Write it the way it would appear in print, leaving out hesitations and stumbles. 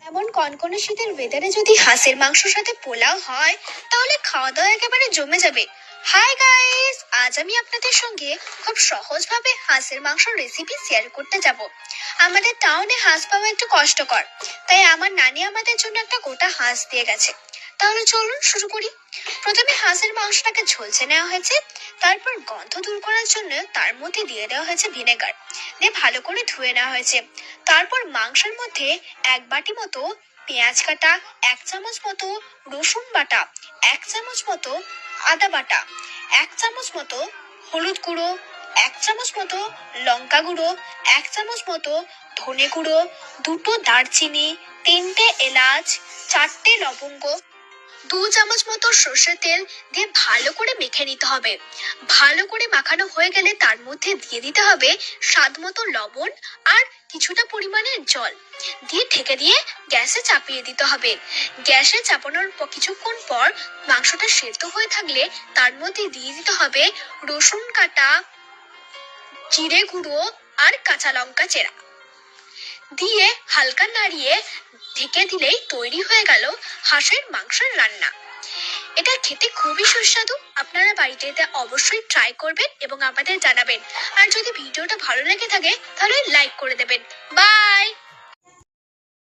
এমন কনকনে শীতের ওয়েদারে যদি হাঁসের মাংসের সাথে পোলাও হয় তাহলে খাওয়া দাওয়া একেবারে জমে যাবে। হাই গাইস, আজ আমি আপনাদের সঙ্গে খুব সহজভাবে হাঁসের মাংসের রেসিপি শেয়ার করতে যাব। আমাদের টাউনে হাঁস পাওয়া একটু কষ্টকর, তাই আমার নানি আমাদের জন্য একটা গোটা হাঁস দিয়ে গেছে। তাহলে চলুন শুরু করি। প্রথমে হাঁসের মাংসটাকে ঝলসে নেওয়া হয়েছে, তারপর গন্ধ দূর করার জন্য তার মধ্যে দিয়ে দেওয়া হয়েছে ভিনেগার, দিয়ে ভালো করে ধুয়ে নেওয়া হয়েছে। তারপর মাংসের মধ্যে 1 বাটি মতো পেঁয়াজ কাটা, 1 চামচ মতো রসুন বাটা, 1 চামচ মতো আদা বাটা, 1 চামচ মতো হলুদ গুঁড়ো, 1 চামচ মতো লঙ্কা গুঁড়ো, 1 চামচ মতো ধনে গুঁড়ো, 2টো দারচিনি, 3টে এলাচ, 4টে লবঙ্গ, 2 চামচ মতো সর্ষের তেল দিয়ে ভালো করে মেখে নিতে হবে। ভালো করে মাখানো হয়ে গেলে তার মধ্যে দিয়ে দিতে হবে স্বাদ মতো লবণ আর কিছুটা পরিমাণে জল, দিয়ে ঢেকে দিয়ে গ্যাসে চাপিয়ে দিতে হবে। গ্যাসে চাপানোর কিছুক্ষণ পর মাংসটা সেদ্ধ হয়ে থাকলে তার মধ্যে দিয়ে দিতে হবে রসুন কাটা, জিরে গুঁড়ো আর কাঁচা লঙ্কা চেরা, দিয়ে হালকা নাড়িয়ে ঢেকে দিলেই তৈরি হয়ে গেল হাঁসের মাংসের রান্না। এটা খেতে খুবই সুস্বাদু। আপনারা বাড়িতে এটা অবশ্যই ট্রাই করবেন এবং আমাদের জানাবেন। আর যদি ভিডিওটা ভালো লেগে থাকে তাহলে লাইক করে দেবেন। বাই।